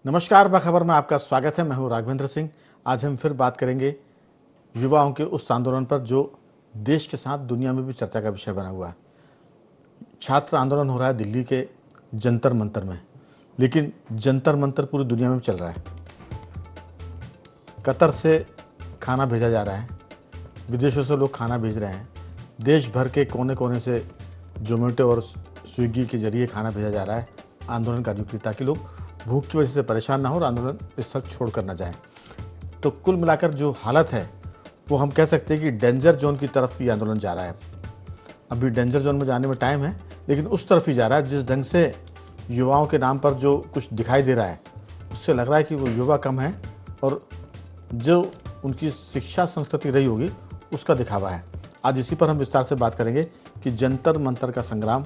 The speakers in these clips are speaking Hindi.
नमस्कार, खबर में आपका स्वागत है। मैं हूं राघवेंद्र सिंह। आज हम फिर बात करेंगे युवाओं के उस आंदोलन पर जो देश के साथ दुनिया में भी चर्चा का विषय बना हुआ है। छात्र आंदोलन हो रहा है दिल्ली के जंतर मंतर में, लेकिन जंतर मंतर पूरी दुनिया में भी चल रहा है। कतर से खाना भेजा जा रहा है, विदेशों से लोग खाना भेज रहे हैं, देश भर के कोने कोने से जोमेटो और स्विगी के जरिए खाना भेजा जा रहा है आंदोलनकारियों के लिए, ताकि लोग भूख की वजह से परेशान ना हो और आंदोलन स्थल छोड़ कर ना जाए। तो कुल मिलाकर जो हालत है वो हम कह सकते हैं कि डेंजर जोन की तरफ ये आंदोलन जा रहा है। अभी डेंजर जोन में जाने में टाइम है, लेकिन उस तरफ ही जा रहा है। जिस ढंग से युवाओं के नाम पर जो कुछ दिखाई दे रहा है, उससे लग रहा है कि वो युवा कम है और जो उनकी शिक्षा संस्कृति रही होगी उसका दिखावा है। आज इसी पर हम विस्तार से बात करेंगे कि जंतर मंतर का संग्राम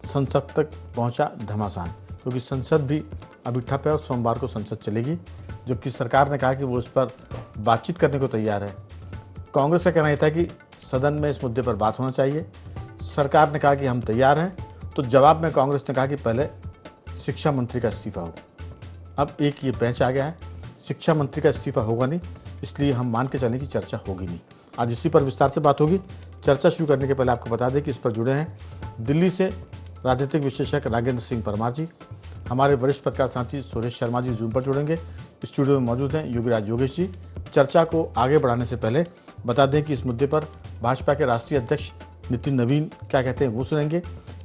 संसद तक पहुंचा घमासान, क्योंकि संसद भी अभी ठप है और सोमवार को संसद चलेगी, जबकि सरकार ने कहा कि वो इस पर बातचीत करने को तैयार है। कांग्रेस का कहना यह था कि सदन में इस मुद्दे पर बात होना चाहिए। सरकार ने कहा कि हम तैयार हैं। तो जवाब में कांग्रेस ने कहा कि पहले शिक्षा मंत्री का इस्तीफा हो। अब एक ये पेंच आ गया है, शिक्षा मंत्री का इस्तीफा होगा नहीं, इसलिए हम मान के चलें कि चर्चा होगी नहीं। आज इसी पर विस्तार से बात होगी। चर्चा शुरू करने के पहले आपको बता दें कि इस पर जुड़े हैं दिल्ली से राजनीतिक विश्लेषक नागेंद्र सिंह परमार जी, हमारे वरिष्ठ पत्रकार साथी सुरेश शर्मा जी जूम पर जुड़ेंगे। स्टूडियो में मौजूद हैं योगीराज योगेश जी। चर्चा को आगे बढ़ाने से पहले बता दें कि इस मुद्दे पर भाजपा के राष्ट्रीय अध्यक्ष नितिन नवीन क्या कहते हैं वो सुनेंगे,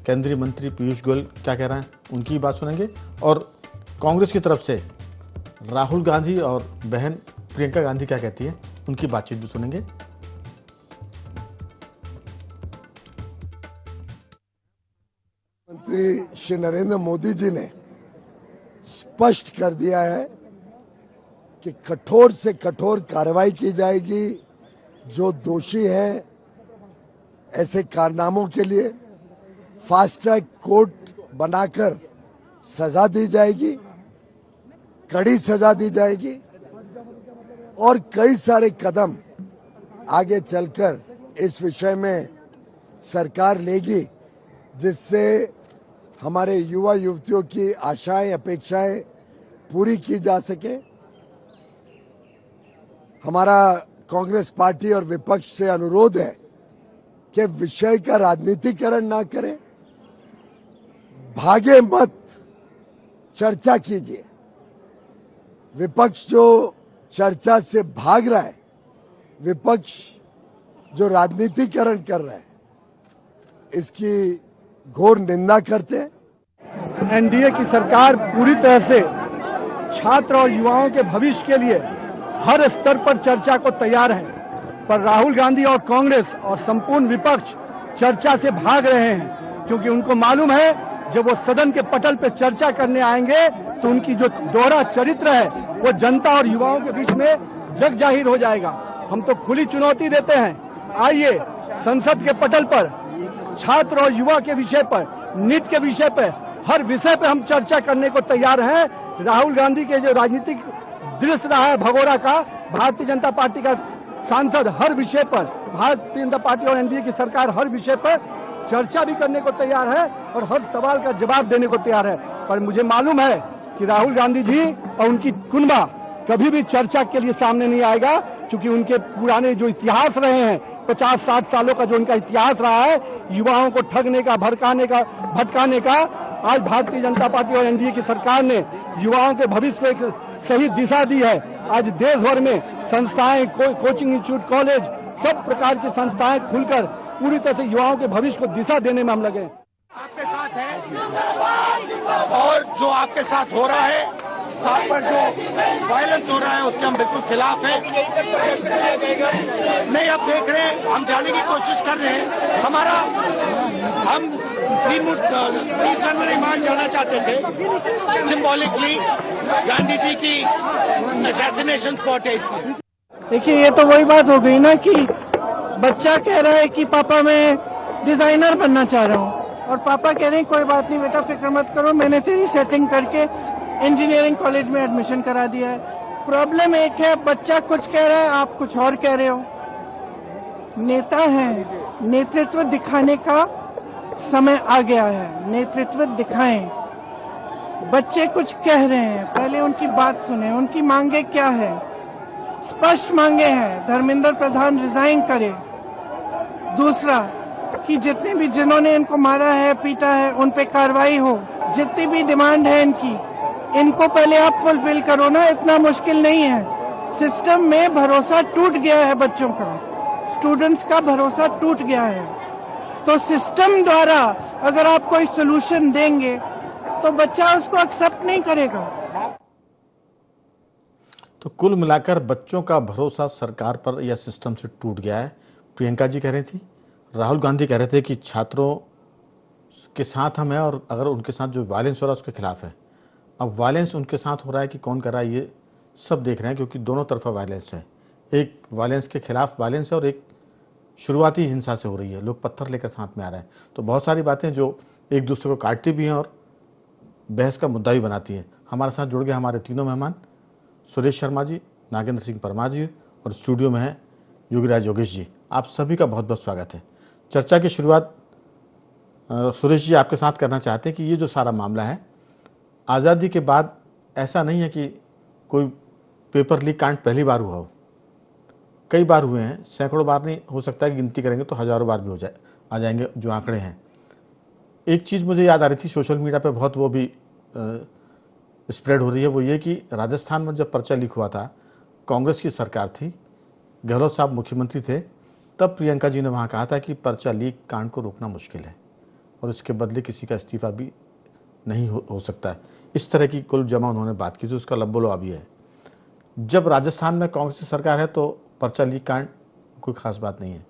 केंद्रीय मंत्री पीयूष गोयल क्या कह रहे हैं उनकी बात सुनेंगे, और कांग्रेस की तरफ से राहुल गांधी और बहन प्रियंका गांधी क्या कहती है उनकी बातचीत भी सुनेंगे। मंत्री श्री नरेंद्र मोदी जी ने स्पष्ट कर दिया है कि कठोर से कठोर कार्रवाई की जाएगी। जो दोषी हैं ऐसे कारनामों के लिए फास्ट ट्रैक कोर्ट बनाकर सजा दी जाएगी, कड़ी सजा दी जाएगी, और कई सारे कदम आगे चलकर इस विषय में सरकार लेगी, जिससे हमारे युवा युवतियों की आशाएं अपेक्षाएं पूरी की जा सके। हमारा कांग्रेस पार्टी और विपक्ष से अनुरोध है कि विषय का राजनीतिकरण ना करें, भागे मत, चर्चा कीजिए। विपक्ष जो चर्चा से भाग रहा है, विपक्ष जो राजनीतिकरण कर रहा है, इसकी घोर निंदा करते हैं। एनडीए की सरकार पूरी तरह से छात्र और युवाओं के भविष्य के लिए हर स्तर पर चर्चा को तैयार है, पर राहुल गांधी और कांग्रेस और संपूर्ण विपक्ष चर्चा से भाग रहे हैं, क्योंकि उनको मालूम है जब वो सदन के पटल पर चर्चा करने आएंगे तो उनकी जो दोहरा चरित्र है वो जनता और युवाओं के बीच में जग जाहिर हो जाएगा। हम तो खुली चुनौती देते हैं, आइए संसद के पटल पर छात्र और युवा के विषय पर, नीट के विषय पर, हर विषय पर हम चर्चा करने को तैयार हैं। राहुल गांधी के जो राजनीतिक दृश्य रहा है भगोड़ा का, भारतीय जनता पार्टी का सांसद हर विषय पर, भारतीय जनता पार्टी और एनडीए की सरकार हर विषय पर चर्चा भी करने को तैयार है और हर सवाल का जवाब देने को तैयार है। पर मुझे मालूम है कि राहुल गांधी जी और उनकी कुनबा कभी भी चर्चा के लिए सामने नहीं आएगा, क्योंकि उनके पुराने जो इतिहास रहे हैं, 50-60 सालों का जो उनका इतिहास रहा है युवाओं को ठगने का, भटकाने का, आज भारतीय जनता पार्टी और एनडीए की सरकार ने युवाओं के भविष्य को एक सही दिशा दी है। आज देश भर में संस्थाएं, कोचिंग इंस्टीट्यूट, कॉलेज, सब प्रकार की संस्थाएं खुलकर पूरी तरह से युवाओं के भविष्य को दिशा देने में हम लगे। आपके साथ है और जो आपके साथ हो रहा है, आप पर जो वायलेंस हो रहा है उसके हम बिल्कुल खिलाफ हैं। नहीं, अब देख रहे हैं, हम जाने की कोशिश कर रहे हैं। हम 30 जनवरी मान जाना चाहते थे, सिंबॉलिकली गांधी जी की असैसिनेशन स्पॉट है इसलिए। देखिए, ये तो वही बात हो गई ना कि बच्चा कह रहा है कि पापा मैं डिजाइनर बनना चाह रहा हूँ, और पापा कह रहे हैं कोई बात नहीं बेटा, फिक्र मत करो, मैंने तेरी सेटिंग करके इंजीनियरिंग कॉलेज में एडमिशन करा दिया है। प्रॉब्लम एक है, बच्चा कुछ कह रहा है, आप कुछ और कह रहे हो। नेता है, नेतृत्व दिखाने का समय आ गया है, नेतृत्व दिखाएं। बच्चे कुछ कह रहे हैं, पहले उनकी बात सुने, उनकी मांगे क्या है। स्पष्ट मांगे हैं, धर्मेंद्र प्रधान रिजाइन करे। दूसरा कि जितने भी जिन्होंने इनको मारा है, पीटा है, उन पे कार्रवाई हो। जितनी भी डिमांड है इनको पहले आप फुलफिल करो ना, इतना मुश्किल नहीं है। सिस्टम में भरोसा टूट गया है, बच्चों का, स्टूडेंट्स का भरोसा टूट गया है। तो सिस्टम द्वारा अगर आप कोई सोल्यूशन देंगे तो बच्चा उसको एक्सेप्ट नहीं करेगा। तो कुल मिलाकर बच्चों का भरोसा सरकार पर या सिस्टम से टूट गया है, प्रियंका जी कह रही थी। राहुल गांधी कह रहे थे कि छात्रों के साथ हम हैं और अगर उनके साथ जो वायलेंस हो रहा है उसके खिलाफ है। अब वायलेंस उनके साथ हो रहा है कि कौन कर रहा है ये सब देख रहे हैं, क्योंकि दोनों तरफा वायलेंस है। एक वायलेंस के खिलाफ वायलेंस है और एक शुरुआती हिंसा से हो रही है, लोग पत्थर लेकर साथ में आ रहे हैं। तो बहुत सारी बातें जो एक दूसरे को काटती भी हैं और बहस का मुद्दा भी बनाती हैं। हमारे साथ जुड़ गए हमारे तीनों मेहमान, सुरेश शर्मा जी, नागेंद्र सिंह परमार जी और स्टूडियो में हैं योगीराज योगेश जी। आप सभी का बहुत बहुत स्वागत है। चर्चा की शुरुआत सुरेश जी आपके साथ करना चाहते हैं कि ये जो सारा मामला है, आज़ादी के बाद ऐसा नहीं है कि कोई पेपर लीक कांड पहली बार हुआ हो, कई बार हुए हैं, सैकड़ों बार नहीं, हो सकता है गिनती करेंगे तो हज़ारों बार भी आ जाएंगे जो आंकड़े हैं। एक चीज़ मुझे याद आ रही थी, सोशल मीडिया पे बहुत वो भी स्प्रेड हो रही है, वो ये कि राजस्थान में जब पर्चा लीक हुआ था, कांग्रेस की सरकार थी, गहलोत साहब मुख्यमंत्री थे, तब प्रियंका जी ने वहाँ कहा था कि पर्चा लीक कांड को रोकना मुश्किल है और इसके बदले किसी का इस्तीफा भी नहीं हो सकता है। इस तरह की कुल जमा उन्होंने बात की, तो उसका लब्बो अभी है। जब राजस्थान में कांग्रेस की सरकार है तो पर्चा लीक कांड कोई ख़ास बात नहीं है।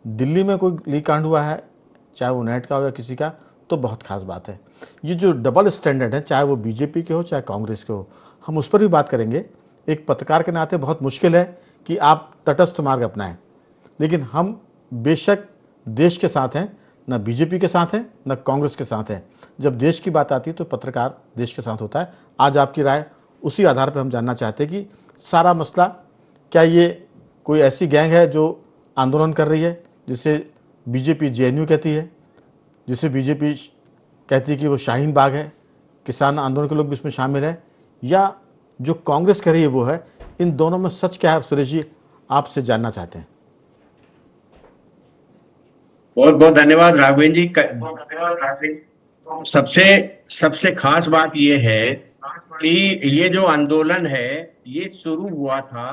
दिल्ली में कोई लीक कांड हुआ है, चाहे वो नेट का हो या किसी का, तो बहुत खास बात है। ये जो डबल स्टैंडर्ड है, चाहे वो बीजेपी के हो चाहे कांग्रेस के हो, हम उस पर भी बात करेंगे। एक पत्रकार के नाते बहुत मुश्किल है कि आप तटस्थ मार्ग अपनाएं, लेकिन हम बेशक देश के साथ हैं, न बीजेपी के साथ हैं न कांग्रेस के साथ हैं। जब देश की बात आती है तो पत्रकार देश के साथ होता है। आज आपकी राय उसी आधार पर हम जानना चाहते हैं कि सारा मसला, क्या ये कोई ऐसी गैंग है जो आंदोलन कर रही है जिसे बीजेपी जेएनयू कहती है, जिसे बीजेपी कहती है कि वो शाहीन बाग है, किसान आंदोलन के लोग भी इसमें शामिल है, या जो कांग्रेस कह रही है वो है? इन दोनों में सच क्या है, सुरेश जी आपसे जानना चाहते हैं। बहुत बहुत धन्यवाद राघवेंद्र जी। सबसे खास बात यह है कि ये जो आंदोलन है ये शुरू हुआ था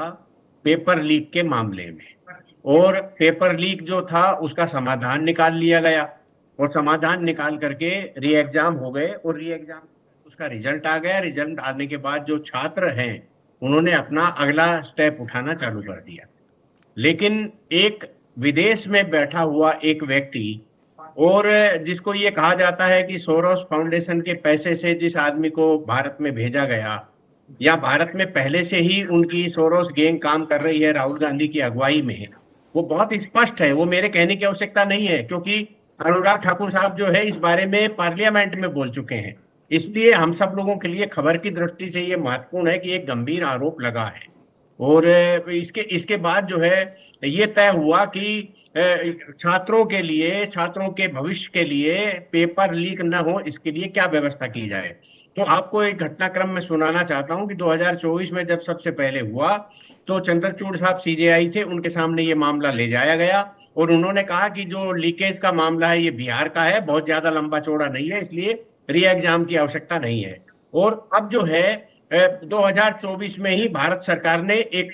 पेपर लीक के मामले में, और पेपर लीक जो था उसका समाधान निकाल लिया गया और समाधान निकाल करके री एग्जाम हो गए और री एग्जाम उसका रिजल्ट आ गया। रिजल्ट आने के बाद जो छात्र हैं उन्होंने अपना अगला स्टेप उठाना चालू कर दिया। लेकिन एक विदेश में बैठा हुआ एक व्यक्ति, और जिसको ये कहा जाता है कि सोरोस फाउंडेशन के पैसे से जिस आदमी को भारत में भेजा गया, या भारत में पहले से ही उनकी सोरोस गैंग काम कर रही है राहुल गांधी की अगुवाई में, वो बहुत स्पष्ट है। वो मेरे कहने की आवश्यकता नहीं है, क्योंकि अनुराग ठाकुर साहब जो है इस बारे में पार्लियामेंट में बोल चुके हैं। इसलिए हम सब लोगों के लिए खबर की दृष्टि से ये महत्वपूर्ण है कि एक गंभीर आरोप लगा है। और इसके बाद जो है ये तय हुआ कि छात्रों के लिए, छात्रों के भविष्य के लिए पेपर लीक न हो, इसके लिए क्या व्यवस्था की जाए। तो आपको एक घटनाक्रम में सुनाना चाहता हूं कि 2024 में जब सबसे पहले हुआ तो चंद्रचूड़ साहब सीजेआई थे, उनके सामने ये मामला ले जाया गया और उन्होंने कहा कि जो लीकेज का मामला है ये बिहार का है, बहुत ज्यादा लंबा चौड़ा नहीं है, इसलिए री एग्जाम की आवश्यकता नहीं है। और अब जो है 2024 में ही भारत सरकार ने एक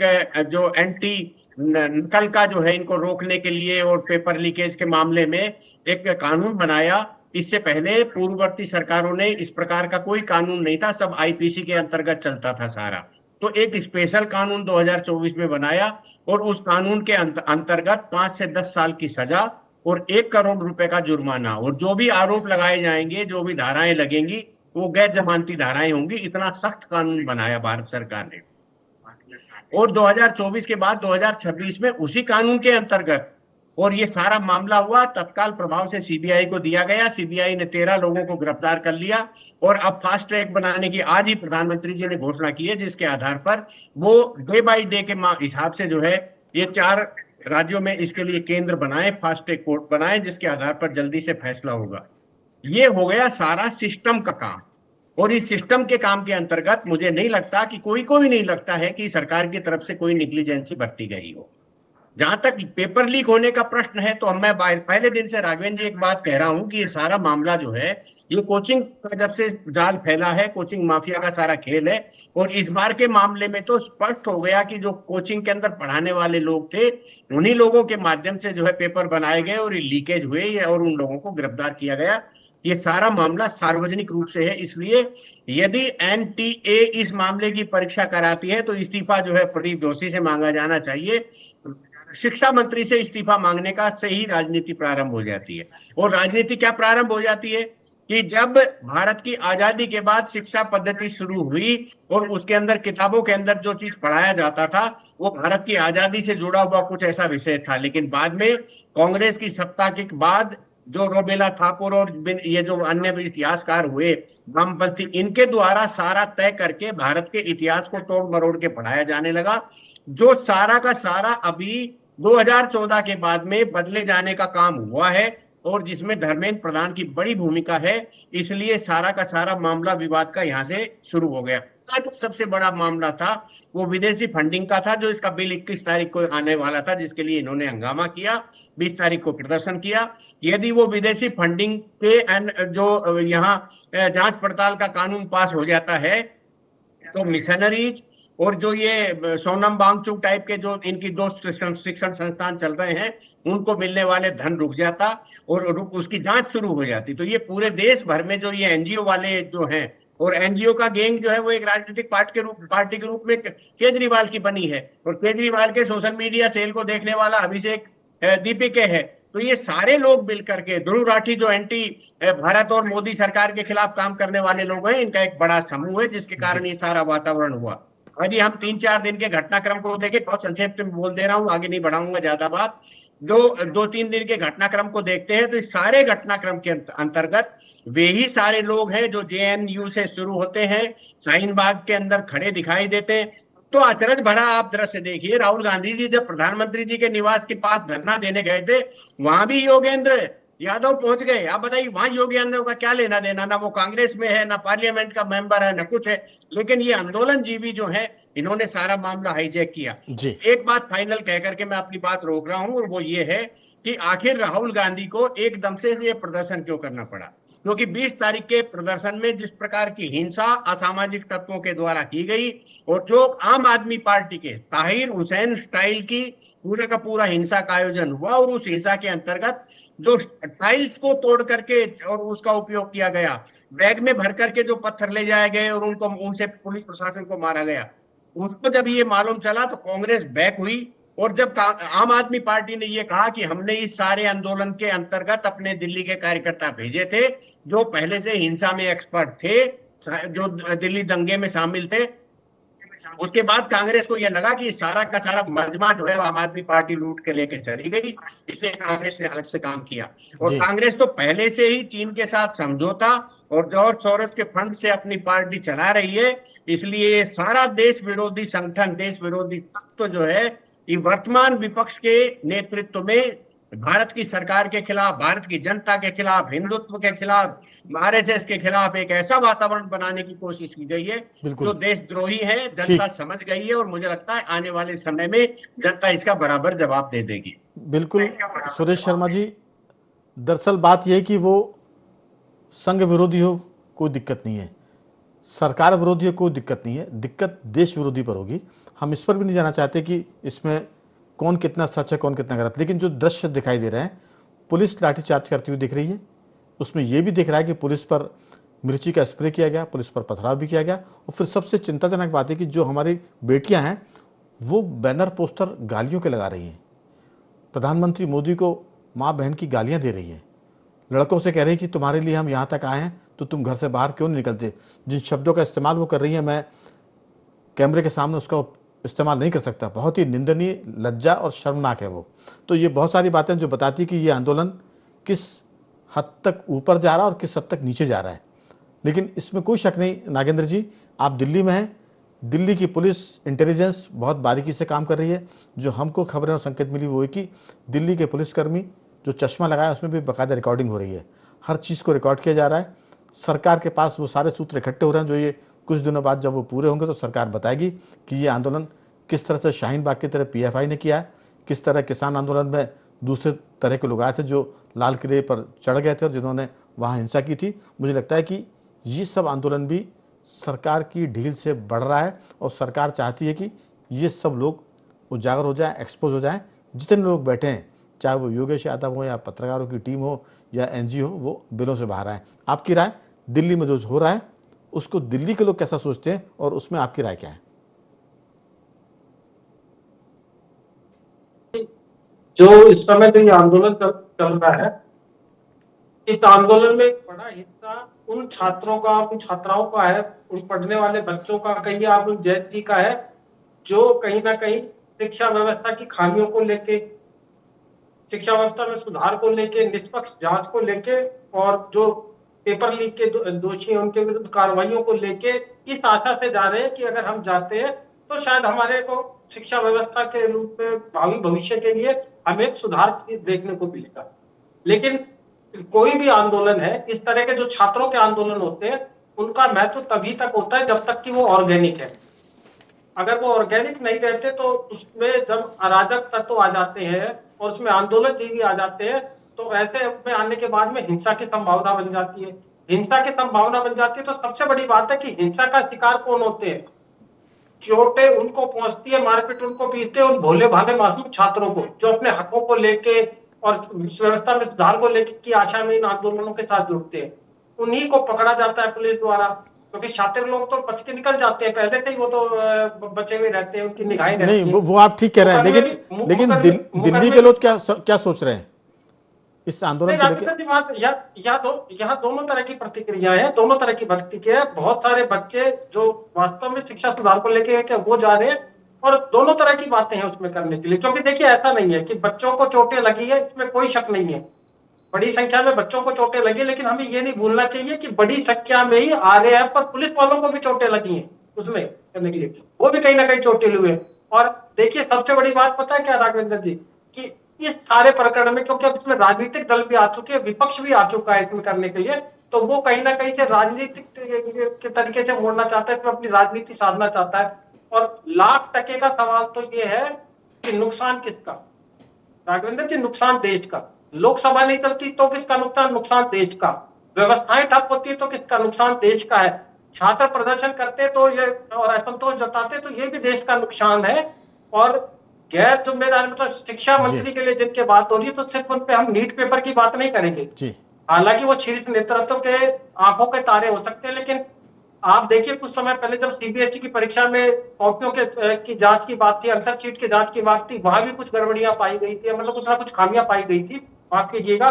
जो एंटी नकल का जो है इनको रोकने के लिए और पेपर लीकेज के मामले में एक कानून बनाया। इससे पहले पूर्ववर्ती सरकारों ने इस प्रकार का कोई कानून नहीं था, सब आईपीसी के अंतर्गत चलता था सारा। तो एक स्पेशल कानून 2024 में बनाया और उस कानून के अंतर्गत 5 से 10 साल की सजा और 1 करोड़ रुपए का जुर्माना, और जो भी आरोप लगाए जाएंगे, जो भी धाराएं लगेंगी, वो गैर जमानती धाराएं होंगी। इतना सख्त कानून बनाया भारत सरकार ने। और 2024 के बाद 2026 में उसी कानून के अंतर्गत और ये सारा मामला हुआ, तत्काल प्रभाव से सीबीआई को दिया गया। सीबीआई ने 13 लोगों को गिरफ्तार कर लिया और अब फास्ट ट्रैक बनाने की आज ही प्रधानमंत्री जी ने घोषणा की है, जिसके आधार पर वो डे बाय डे के हिसाब से जो है ये 4 राज्यों में इसके लिए केंद्र बनाए, फास्ट ट्रैक कोर्ट बनाए, जिसके आधार पर जल्दी से फैसला होगा। ये हो गया सारा सिस्टम का काम। और इस सिस्टम के काम के अंतर्गत मुझे नहीं लगता कि कोई को भी नहीं लगता है कि सरकार की तरफ से कोई निग्लिजेंसी बरती गई हो। जहां तक पेपर लीक होने का प्रश्न है, तो मैं पहले दिन से राघवेंद्र जी एक बात कह रहा हूं कि ये सारा मामला जो है, ये कोचिंग का जब से जाल फैला है, कोचिंग माफिया का सारा खेल है। और इस बार के मामले में तो स्पष्ट हो गया कि जो कोचिंग के अंदर पढ़ाने वाले लोग थे, उन्हीं लोगों के माध्यम से जो है पेपर बनाए गए और लीकेज हुए और उन लोगों को गिरफ्तार किया गया। ये सारा मामला सार्वजनिक रूप से है। इसलिए यदि एनटीए इस मामले की परीक्षा कराती है तो इस्तीफा जो है प्रदीप जोशी से मांगा जाना चाहिए। शिक्षा मंत्री से इस्तीफा मांगने का से ही राजनीति प्रारंभ हो जाती है। और राजनीति क्या प्रारंभ हो जाती है कि जब भारत की आजादी के बाद शिक्षा पद्धति शुरू हुई और उसके अंदर किताबों के अंदर जो चीज पढ़ाया जाता था वो भारत की आजादी से जुड़ा हुआ कुछ ऐसा विषय था। लेकिन बाद में कांग्रेस की सत्ता के बाद जो रोबेला ठाकुर और ये जो अन्य इतिहासकार हुए वामपंथी, इनके द्वारा सारा तय करके भारत के इतिहास को तोड़ मरोड़ के पढ़ाया जाने लगा, जो सारा का सारा अभी 2014 के बाद में बदले जाने का काम हुआ है और जिसमें धर्मेंद्र प्रधान की बड़ी भूमिका है। इसलिए सारा का सारा मामला विवाद का यहाँ से शुरू हो गया। जो सबसे बड़ा मामला था वो विदेशी फंडिंग का था, जो इसका बिल 21 तारीख को आने वाला था, जिसके लिए इन्होंने हंगामा किया, 20 तारीख को प्रदर्शन किया। यदि वो विदेशी फंडिंग के जो यहाँ जांच पड़ताल का कानून पास हो जाता है तो मिशनरीज और जो ये सोनम वांगचुक टाइप के जो इनकी दो शिक्षण संस्थान चल रहे हैं, उनको मिलने वाले धन रुक जाता और उसकी जांच शुरू हो जाती। तो ये पूरे देश भर में जो ये एनजीओ वाले जो हैं, और एनजीओ का गैंग जो है वो एक राजनीतिक पार्टी के रूप में केजरीवाल की बनी है, और केजरीवाल के सोशल मीडिया सेल को देखने वाला अभिषेक दीपिके है। तो ये सारे लोग मिलकर के, ध्रुव राठी जो एंटी भारत और मोदी सरकार के खिलाफ काम करने वाले लोग हैं, इनका एक बड़ा समूह है, जिसके कारण ये सारा वातावरण हुआ। यदि हम 3-4 दिन के घटनाक्रम को देखें, बहुत संक्षेप में बोल दे रहा हूं, आगे नहीं बढ़ाऊंगा ज्यादा बात, जो 2-3 दिन के घटनाक्रम को देखते हैं तो इस सारे घटनाक्रम के अंतर्गत वे ही सारे लोग हैं जो जेएनयू से शुरू होते हैं, शाहीन बाग के अंदर खड़े दिखाई देते हैं। तो अचरज भरा आप दृश्य देखिए, राहुल गांधी जी जब प्रधानमंत्री जी के निवास के पास धरना देने गए थे, वहां भी योगेंद्र यादव पहुंच गए। आप बताइए वहां योगी यादव का क्या लेना देना, ना वो कांग्रेस में है, ना पार्लियामेंट का मेंबर है, ना कुछ है। लेकिन ये आंदोलन जीवी जो है, इन्होंने सारा मामला हाईजैक किया। एक बात फाइनल कह करके मैं अपनी बात रोक रहा हूं, और वो ये है कि आखिर राहुल गांधी को एकदम से ये प्रदर्शन क्यों करना पड़ा? क्योंकि 20 तारीख के प्रदर्शन में जिस प्रकार की हिंसा असामाजिक तत्वों के द्वारा की गई, और जो आम आदमी पार्टी के ताहिर हुसैन स्टाइल की पूरे का पूरा हिंसा का आयोजन हुआ, और उस हिंसा के अंतर्गत जो टाइल्स को तोड़ करके और उसका उपयोग किया गया, बैग में भर करके जो पत्थर ले जाए गए और उनसे पुलिस प्रशासन को मारा गया, उसको जब ये मालूम चला तो कांग्रेस बैक हुई। और जब आम आदमी पार्टी ने ये कहा कि हमने इस सारे आंदोलन के अंतर्गत अपने दिल्ली के कार्यकर्ता भेजे थे जो पहले से हिंसा में एक्सपर्ट थे, जो दिल्ली दंगे में शामिल थे, उसके बाद कांग्रेस को यह लगा कि सारा का सारा मजमा जो है आम आदमी पार्टी लूट के लेके चली गई, इसलिए कांग्रेस ने अलग से काम किया। और कांग्रेस तो पहले से ही चीन के साथ समझौता और जॉर्ज सोरोस के फंड से अपनी पार्टी चला रही है, इसलिए सारा देश विरोधी संगठन, देश विरोधी तत्व जो है, ये वर्तमान विपक्ष के नेतृत्व में भारत की सरकार के खिलाफ, भारत की जनता के खिलाफ, हिंदुत्व के खिलाफ, आरएसएस के खिलाफ एक ऐसा वातावरण बनाने की कोशिश की गई है जो देशद्रोही है। जनता समझ गई है और मुझे लगता है आने वाले समय में जनता इसका बराबर जवाब दे देगी। बिल्कुल सुरेश शर्मा जी, दरअसल बात यह कि वो संघ विरोधी हो कोई दिक्कत नहीं है, सरकार विरोधी हो कोई दिक्कत नहीं है, दिक्कत देश विरोधी पर होगी। हम इस पर भी नहीं जाना चाहते कि इसमें कौन कितना सच है कौन कितना गलत, लेकिन जो दृश्य दिखाई दे रहे हैं, पुलिस लाठीचार्ज करती हुई दिख रही है, उसमें यह भी दिख रहा है कि पुलिस पर मिर्ची का स्प्रे किया गया, पुलिस पर पथराव भी किया गया। और फिर सबसे चिंताजनक बात है कि जो हमारी बेटियां हैं वो बैनर पोस्टर गालियों के लगा रही हैं, प्रधानमंत्री मोदी को माँ बहन की गालियां दे रही हैं, लड़कों से कह रही है कि तुम्हारे लिए हम यहाँ तक आए हैं तो तुम घर से बाहर क्यों नहीं निकलते। जिन शब्दों का इस्तेमाल वो कर रही है, मैं कैमरे के सामने उसका इस्तेमाल नहीं कर सकता, बहुत ही निंदनीय, लज्जा और शर्मनाक है वो। तो ये बहुत सारी बातें जो बताती कि ये आंदोलन किस हद तक ऊपर जा रहा है और किस हद तक नीचे जा रहा है। लेकिन इसमें कोई शक नहीं नागेंद्र जी, आप दिल्ली में हैं, दिल्ली की पुलिस इंटेलिजेंस बहुत बारीकी से काम कर रही है। जो हमको खबरें और संकेत मिली वो है कि दिल्ली के पुलिसकर्मी जो चश्मा लगाया उसमें भी बाकायदा रिकॉर्डिंग हो रही है, हर चीज़ को रिकॉर्ड किया जा रहा है। सरकार के पास वो सारे सूत्र इकट्ठे हो रहे हैं जो ये कुछ दिनों बाद जब वो पूरे होंगे तो सरकार बताएगी कि ये आंदोलन किस तरह से शाहीन बाग की तरह पीएफआई ने किया है, किस तरह किसान आंदोलन में दूसरे तरह के लोग आए थे जो लाल किले पर चढ़ गए थे और जिन्होंने वहाँ हिंसा की थी। मुझे लगता है कि ये सब आंदोलन भी सरकार की ढील से बढ़ रहा है और सरकार चाहती है कि ये सब लोग उजागर हो जाएं, एक्सपोज हो जाएं। जितने लोग बैठे हैं, चाहे वो योगेश यादव हो या पत्रकारों की टीम हो या एनजीओ हो, वो बिलों से बाहर आए। आपकी राय, दिल्ली में जो हो रहा है उसको दिल्ली के लोग कैसा सोचते हैं और उसमें आपकी राय क्या है? जो इस समय जो ये आंदोलन चल रहा है, इस आंदोलन में एक बड़ा हिस्सा उन छात्रों का, उन छात्राओं का है, उन पढ़ने वाले बच्चों का, कहिए आप उन जैसी का है, जो कहीं ना कहीं शिक्षा व्यवस्था की खामियों को लेके, शिक्षा व्यवस्था में सुधार को लेके, निष्पक्ष जांच को लेके और जो पेपर लीक के दोषी हैं उनके विरुद्ध कार्रवाइयों को लेके इस आशा से जा रहे हैं कि अगर हम जाते हैं तो शायद हमारे को शिक्षा व्यवस्था के रूप में भावी भविष्य के लिए हमें एक सुधार देखने को मिलेगा। लेकिन कोई भी आंदोलन है, इस तरह के जो छात्रों के आंदोलन होते हैं उनका महत्व तभी तक होता है जब तक कि वो ऑर्गेनिक है। अगर वो ऑर्गेनिक नहीं रहते तो उसमें जब अराजक तत्व आ जाते हैं और उसमें आंदोलन जीवी आ जाते हैं तो ऐसे में आने के बाद में हिंसा की संभावना बन जाती है। हिंसा की संभावना बन जाती है तो सबसे बड़ी बात है कि हिंसा का शिकार कौन होते हैं? चोटें उनको पहुंचती है, मारपीट उनको पीटते हैं उन भोले भाले मासूम छात्रों को जो अपने हकों को लेके और व्यवस्था में सुधार को लेकर की आशा में इन आंदोलनों के साथ जुड़ते हैं। उन्हीं को पकड़ा जाता है पुलिस द्वारा, क्योंकि छात्र लोग तो बच के निकल जाते हैं, पहले से ही वो तो बचे हुए रहते हैं, उनकी निगाहें रहती हैं। नहीं, वो आप ठीक कह रहे हैं, लेकिन दिल्ली के लोग क्या सोच रहे हैं इस आंदोलन को लेकर? यहाँ दोनों तरह की प्रतिक्रियाएं हैं, दोनों तरह की प्रतिक्रिया है। बहुत सारे बच्चे जो वास्तव में शिक्षा सुधार को लेकर वो जा रहे हैं और दोनों तरह की बातें हैं उसमें करने के लिए। क्योंकि देखिए ऐसा नहीं है कि बच्चों को चोटें लगी है, इसमें कोई शक नहीं है, बड़ी संख्या में बच्चों को चोटें लगी, लेकिन हमें ये नहीं भूलना चाहिए कि बड़ी संख्या में ही RAF पर पुलिस वालों को भी चोटें लगी हैं उसमें करने के लिए, वो भी कहीं ना कहीं चोटें हुए। और देखिए सबसे बड़ी बात पता है क्या राघवेंद्र जी, कि इस सारे प्रकरण में क्योंकि अब इसमें राजनीतिक दल भी आ चुके हैं, विपक्ष भी आ चुका है इसमें करने के लिए, तो वो कहीं ना कहीं से राजनीतिक के तरीके से मोड़ना चाहता है, इसमें अपनी राजनीति साधना चाहता है। और लाख टके का सवाल तो ये है कि नुकसान किसका? राघवेंद्र जी, नुकसान देश का। लोकसभा नहीं चलती तो किसका नुकसान? नुकसान देश का। व्यवस्थाएं ठप होती है तो किसका नुकसान? देश का है। छात्र प्रदर्शन करते तो ये और असंतोष जताते तो ये भी देश का नुकसान है। और गैर जिम्मेदार मतलब शिक्षा मंत्री के लिए जिनके बात हो रही है तो सिर्फ उन पे हम नीट पेपर की बात नहीं करेंगे। हालांकि वो शीर्ष नेतृत्व के आंखों के तारे हो सकते हैं, लेकिन आप देखिए कुछ समय पहले जब CBSE की परीक्षा में कॉपियों की जांच की बात थी, आंसर शीट की जांच की बात थी, वहां भी कुछ गड़बड़ियां पाई गई थी, मतलब कुछ ना कुछ खामियां पाई गई थी। माफ कीजिएगा,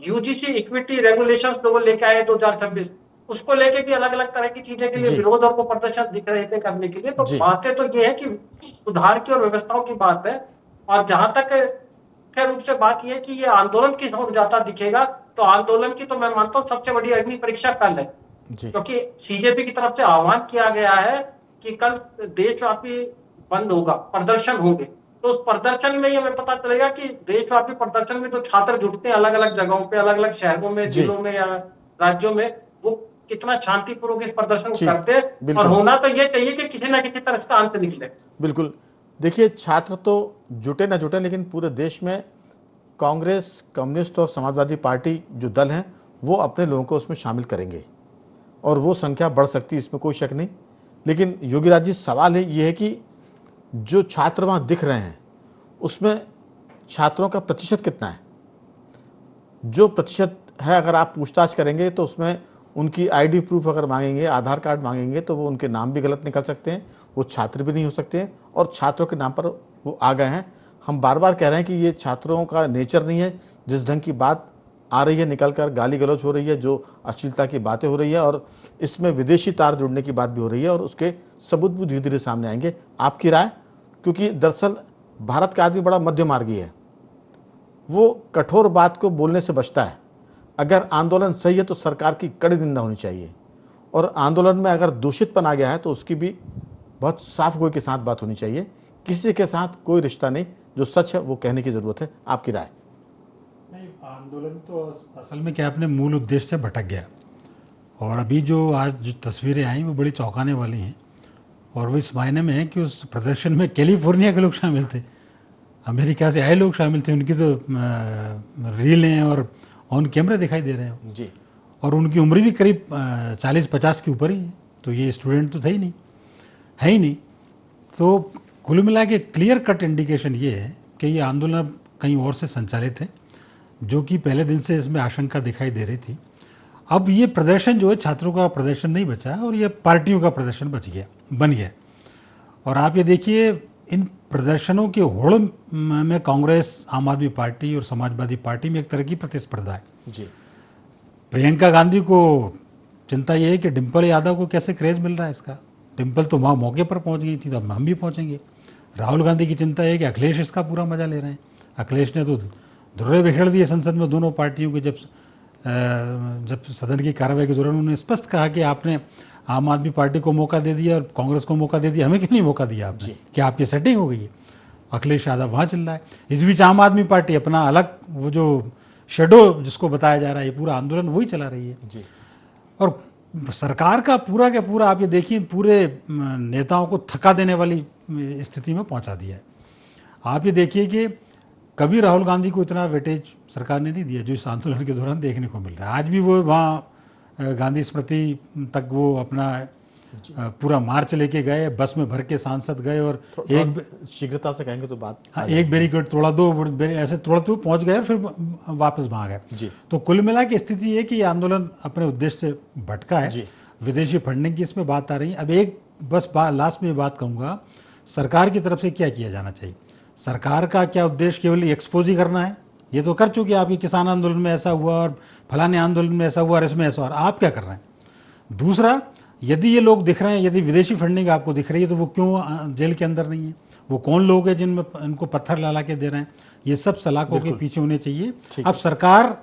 UGC इक्विटी रेगुलेशंस जो वो लेके आए 2026, उसको लेके भी अलग अलग तरह की चीजें के लिए विरोध और प्रदर्शन दिख रहे थे करने के लिए। तो बातें तो ये है कि सुधार की और व्यवस्थाओं की बात है। और जहां तक मुख्य रूप से बात यह है कि ये आंदोलन किस ओर जाता दिखेगा, तो आंदोलन की तो मैं मानता हूँ सबसे बड़ी अग्नि परीक्षा कल है, क्योंकि CJP की तरफ से आह्वान किया गया है कि कल देशव्यापी बंद होगा, प्रदर्शन होंगे। तो उस प्रदर्शन में ही हमें पता चलेगा कि देशव्यापी प्रदर्शन में जो छात्र जुटते हैं अलग अलग जगहों पे, अलग अलग शहरों में, जिलों में या राज्यों में, वो कितना शांतिपूर्वक इस प्रदर्शन करते हैं। और होना तो ये चाहिए कि किसी ना किसी तरह का अंत निकले। बिल्कुल। देखिए, छात्र तो जुटे ना जुटे, लेकिन पूरे देश में कांग्रेस, कम्युनिस्ट और समाजवादी पार्टी जो दल हैं वो अपने लोगों को उसमें शामिल करेंगे और वो संख्या बढ़ सकती है, इसमें कोई शक नहीं। लेकिन योगीराज जी, सवाल है ये है कि जो छात्र वहाँ दिख रहे हैं उसमें छात्रों का प्रतिशत कितना है? जो प्रतिशत है, अगर आप पूछताछ करेंगे तो उसमें उनकी ID प्रूफ अगर मांगेंगे, आधार कार्ड मांगेंगे, तो वो उनके नाम भी गलत निकल सकते हैं, वो छात्र भी नहीं हो सकते हैं और छात्रों के नाम पर वो आ गए हैं। हम बार बार कह रहे हैं कि ये छात्रों का नेचर नहीं है। जिस ढंग की बात आ रही है, निकल कर गाली गलौज हो रही है, जो अश्लीलता की बातें हो रही है और इसमें विदेशी तार जुड़ने की बात भी हो रही है और उसके सबूत भी धीरे धीरे सामने आएंगे। आपकी राय? क्योंकि दरअसल भारत का आदमी बड़ा मध्य मार्गी है, वो कठोर बात को बोलने से बचता है। अगर आंदोलन सही है तो सरकार की कड़ी निंदा होनी चाहिए, और आंदोलन में अगर दूषितपन आ गया है तो उसकी भी बहुत साफ गोई के साथ बात होनी चाहिए। किसी के साथ कोई रिश्ता नहीं, जो सच है वो कहने की ज़रूरत है। आपकी राय? नहीं, आंदोलन तो असल में क्या अपने मूल उद्देश्य से भटक गया और अभी जो आज जो तस्वीरें आई वो बड़ी चौंकाने वाली हैं, और वो इस मायने में है कि उस प्रदर्शन में कैलिफोर्निया के लोग शामिल थे, अमेरिका से आए लोग शामिल थे, उनकी तो रीलें और ऑन कैमरा दिखाई दे रहे हैं जी। और उनकी उम्र भी करीब 40-50 के ऊपर ही है, तो ये स्टूडेंट तो थे ही नहीं, है ही नहीं। तो कुल मिला के क्लियर कट इंडिकेशन ये है कि ये आंदोलन कहीं और से संचालित है, जो कि पहले दिन से इसमें आशंका दिखाई दे रही थी। अब ये प्रदर्शन जो है छात्रों का प्रदर्शन नहीं बचा और ये पार्टियों का प्रदर्शन बन गया। और आप ये देखिए, इन प्रदर्शनों के होड़ में कांग्रेस, आम आदमी पार्टी और समाजवादी पार्टी में एक तरह की प्रतिस्पर्धा है जी। प्रियंका गांधी को चिंता ये है कि डिम्पल यादव को कैसे क्रेज मिल रहा है इसका, डिम्पल तो वहाँ मौके पर पहुँच गई थी, तो अब हम भी पहुँचेंगे। राहुल गांधी की चिंता है कि अखिलेश इसका पूरा मजा ले रहे हैं। अखिलेश ने तो धुर्रे बिखेर दिए संसद में दोनों पार्टियों के, जब सदन की कार्रवाई के दौरान उन्होंने स्पष्ट कहा कि आपने आम आदमी पार्टी को मौका दे दिया और कांग्रेस को मौका दे दिया, हमें क्यों नहीं मौका दिया आपने, कि आपकी सेटिंग हो गई है। अखिलेश यादव वहाँ चिल्ला है। इस बीच आम आदमी पार्टी अपना अलग वो जो शेडो जिसको बताया जा रहा है, ये पूरा आंदोलन वही चला रही है जी। और सरकार का पूरा आप ये देखिए पूरे नेताओं को थका देने वाली स्थिति में पहुंचा दिया है। आप ये देखिए कि कभी राहुल गांधी को इतना वेटेज सरकार ने नहीं दिया जो इस आंदोलन के दौरान देखने को मिल रहा है। आज भी वो वहाँ गांधी स्मृति तक वो अपना पूरा मार्च लेके गए, बस में भर के सांसद गए और एक शीघ्रता से कहेंगे तो बात, हाँ, एक बैरिकेड तोड़ा, दो ऐसे तोड़ते पहुंच गए और फिर वापस भाग गए। तो कुल मिला की स्थिति ये कि ये आंदोलन अपने उद्देश्य से भटका है। विदेशी फंडिंग की इसमें बात आ रही है। अब एक बस लास्ट में बात कहूँगा, सरकार की तरफ से क्या किया जाना चाहिए। सरकार का क्या उद्देश्य केवल एक्सपोज ही करना है, ये तो कर चुके आपकी किसान आंदोलन में ऐसा हुआ और फलाने आंदोलन में ऐसा हुआ और इसमें ऐसा हुआ, आप क्या कर रहे हैं। दूसरा, यदि ये लोग दिख रहे हैं, यदि विदेशी फंडिंग आपको दिख रही है, तो वो क्यों जेल के अंदर नहीं है, वो कौन लोग हैं जिनमें इनको पत्थर ला के दे रहे हैं। ये सब सलाखों के पीछे होने चाहिए। अब सरकार,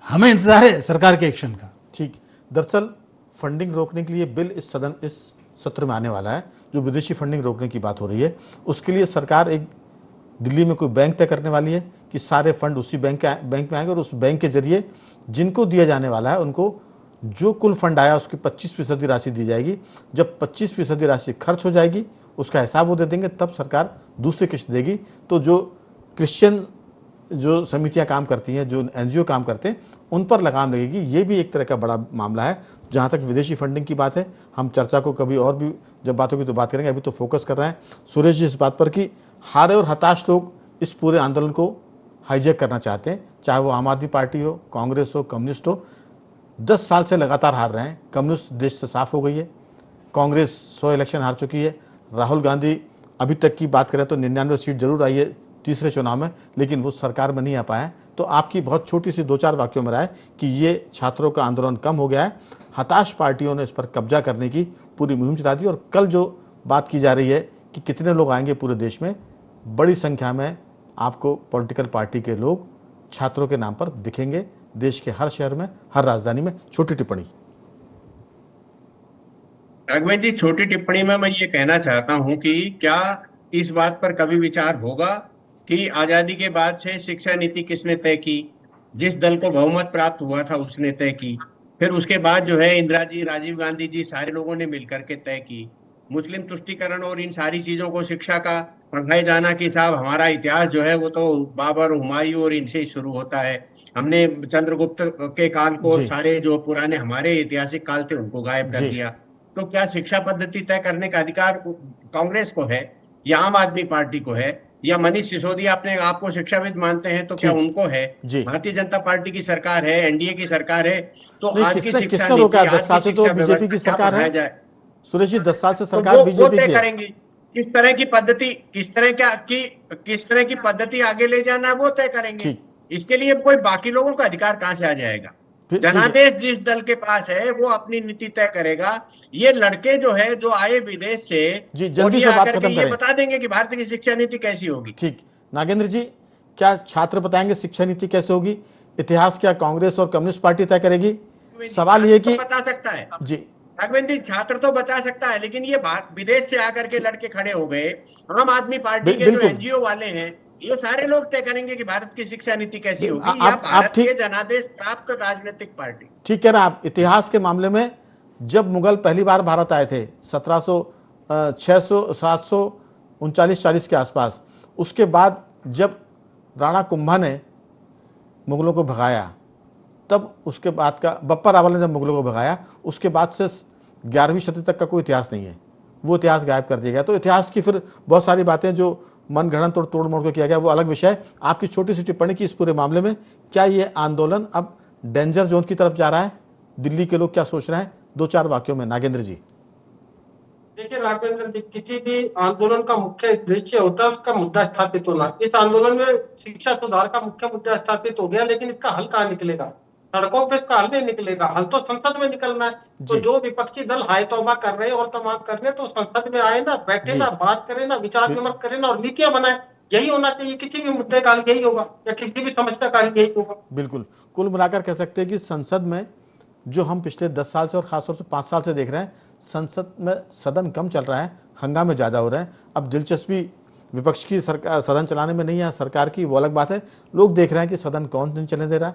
हमें इंतजार है सरकार के एक्शन का। ठीक, दरअसल फंडिंग रोकने के लिए बिल इस सत्र में आने वाला है, जो विदेशी फंडिंग रोकने की बात हो रही है। उसके लिए सरकार एक दिल्ली में कोई बैंक तय करने वाली है कि सारे फंड उसी बैंक में आएंगे और उस बैंक के जरिए जिनको दिया जाने वाला है उनको जो कुल फंड आया उसकी 25% राशि दी जाएगी। जब 25% राशि खर्च हो जाएगी उसका हिसाब वो दे देंगे, तब सरकार दूसरी किस्त देगी। तो जो क्रिश्चियन जो समितियां काम करती हैं, जो एनजीओ काम करते हैं, उन पर लगाम लगेगी। ये भी एक तरह का बड़ा मामला है। जहाँ तक विदेशी फंडिंग की बात है, हम चर्चा को कभी और भी जब बात होगी तो बात करेंगे। अभी तो फोकस कर रहे हैं सुरेश जी इस बात पर कि हारे और हताश लोग इस पूरे आंदोलन को हाईजैक करना चाहते हैं, चाहे वो आम आदमी पार्टी हो, कांग्रेस हो, कम्युनिस्ट हो। 10 साल से लगातार हार रहे हैं। कम्युनिस्ट देश से साफ हो गई है, कांग्रेस 100 इलेक्शन हार चुकी है। राहुल गांधी अभी तक की बात करें तो 99 सीट जरूर आई है तीसरे चुनाव में, लेकिन वो सरकार में नहीं आ पाया है। तो आपकी बहुत छोटी सी 2-4 वाक्यों में राय कि ये छात्रों का आंदोलन कम हो गया है, हताश पार्टियों ने इस पर कब्जा करने की पूरी मुहिम चला दी। और कल जो बात की जा रही है कि कितने लोग आएंगे पूरे देश में, बड़ी संख्या में आपको पॉलिटिकल पार्टी के लोग छात्रों के नाम पर दिखेंगे देश के हर शहर में, हर राजधानी में। छोटी टिप्पणी राघवेंद्र जी, छोटी टिप्पणी में मैं ये कहना चाहता हूं कि क्या इस बात पर कभी विचार होगा कि आजादी के बाद से शिक्षा नीति किसने तय की। जिस दल को बहुमत प्राप्त हुआ था उसने तय की, फिर उसके बाद जो है इंदिरा जी, राजीव गांधी जी, सारे लोगों ने मिलकर के तय की। मुस्लिम तुष्टीकरण और इन सारी चीजों को शिक्षा का पढ़ाए जाना कि साहब हमारा इतिहास जो है वो तो बाबर, हुमायूं और इनसे ही शुरू होता है। हमने चंद्रगुप्त के काल को, सारे जो पुराने हमारे ऐतिहासिक काल थे उनको गायब कर दिया। तो क्या शिक्षा पद्धति तय करने का अधिकार कांग्रेस को है या आम आदमी पार्टी को है या मनीष सिसोदिया अपने आप को शिक्षाविद मानते हैं तो क्या उनको है। भारतीय जनता पार्टी की सरकार है, एनडीए की सरकार है। तो आज की शिक्षा नीति, आज की शिक्षा बीजेपी की सरकार है जाए। सुरेश जी, 10 साल से सरकार बीजेपी तय करेंगी किस तरह की पद्धति, किस तरह की पद्धति आगे ले जाना है वो तय करेंगे। इसके लिए कोई बाकी लोगों का अधिकार कहां से आ जाएगा। जनादेश जिस दल के पास है वो अपनी नीति तय करेगा। ये लड़के जो है जो आए विदेश से, जल्दी से बात खत्म ये बता देंगे कि भारत की शिक्षा नीति कैसी होगी। ठीक, नागेंद्र जी, क्या छात्र बताएंगे शिक्षा नीति कैसे होगी? इतिहास क्या कांग्रेस और कम्युनिस्ट पार्टी तय करेगी? सवाल ये कि बता सकता है जी राघवेंद्र जी, छात्र तो बचा सकता है, लेकिन ये विदेश से आकर के लड़के खड़े हो गए। आम आदमी पार्टी के जो एनजीओ वाले हैं ये सारे लोग तय करेंगे कि भारत की शिक्षा नीति कैसी होगी, आप- या आप भारत ठीक- के जनादेश प्राप्त राजनीतिक पार्टी। ठीक कह रहे हैं आप। इतिहास के मामले में जब मुगल पहली बार भारत आए थे 739 के आसपास, उसके बाद जब राणा कुंभा ने मुगलों को भगाया, तब उसके बाद का बप्पा रावल ने जब मुगलों को भगाया, उसके बाद से 11वीं शताब्दी तक का कोई इतिहास नहीं है, वो इतिहास गायब कर दिया गया। तो इतिहास की फिर बहुत सारी बातें जो मनगढ़ंत और तोड़ मोड़ को किया गया वो अलग विषय है। आपकी छोटी सी टिप्पणी की इस पूरे मामले में, क्या ये आंदोलन अब डेंजर जोन की तरफ जा रहा है? दिल्ली के लोग क्या सोच रहे हैं? 2-4 वाक्यों में नागेंद्र जी। देखिए राघवेंद्र जी, किसी भी आंदोलन का मुख्य उद्देश्य होता है उसका मुद्दा स्थापित होना। इस आंदोलन में शिक्षा सुधार का मुख्य मुद्दा स्थापित हो गया, लेकिन इसका हल कहाँ निकलेगा? सड़कों पे इसका हल नहीं निकलेगा, हल तो संसद में निकलना है। तो जी। जो विपक्षी दल हाय तौबा कर रहे हैं और तमाम कर रहे हैं, तो संसद में आए ना, बैठे जी। ना, बात करें ना, विचार विमर्श करें ना और नीतियां बनाए। यही होना चाहिए, किसी भी मुद्दे का हल यही होगा या किसी भी समस्या का हल यही होगा। बिल्कुल, कुल मिलाकर कह सकते हैं कि संसद में जो हम पिछले 10 साल से और खासतौर से 5 साल से देख रहे हैं, संसद में सदन कम चल रहा है, हंगामे ज़्यादा हो रहे हैं। अब दिलचस्पी विपक्ष की सरकार सदन चलाने में नहीं है, सरकार की, वो अलग बात है। लोग देख रहे हैं कि सदन कौन नहीं चलने दे रहा है।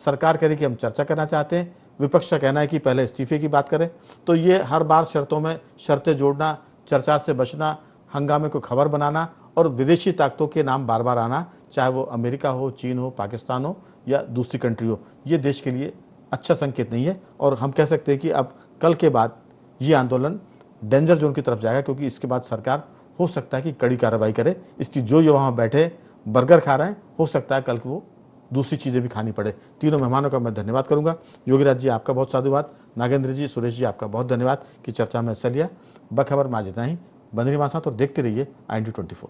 सरकार कह रही कि हम चर्चा करना चाहते हैं, विपक्ष का कहना है कि पहले इस्तीफे की बात करें। तो ये हर बार शर्तों में शर्तें जोड़ना, चर्चा से बचना, हंगामे को खबर बनाना और विदेशी ताकतों के नाम बार बार आना, चाहे वो अमेरिका हो, चीन हो, पाकिस्तान हो या दूसरी कंट्री हो, ये देश के लिए अच्छा संकेत नहीं है। और हम कह सकते हैं कि अब कल के बाद ये आंदोलन डेंजर जोन की तरफ जाएगा, क्योंकि इसके बाद सरकार हो सकता है कि कड़ी कार्रवाई करे। इसकी जो युवा वहाँ बैठे बर्गर खा रहे हैं, हो सकता है कल को वो दूसरी चीज़ें भी खानी पड़े। तीनों मेहमानों का मैं धन्यवाद करूंगा। योगीराज जी आपका बहुत साधुवाद, नागेंद्र जी, सुरेश जी आपका बहुत धन्यवाद कि चर्चा में हिस्सा लिया। बखबर में आज इतना ही। बंदरी मां साथ और देखते रहिए IND24।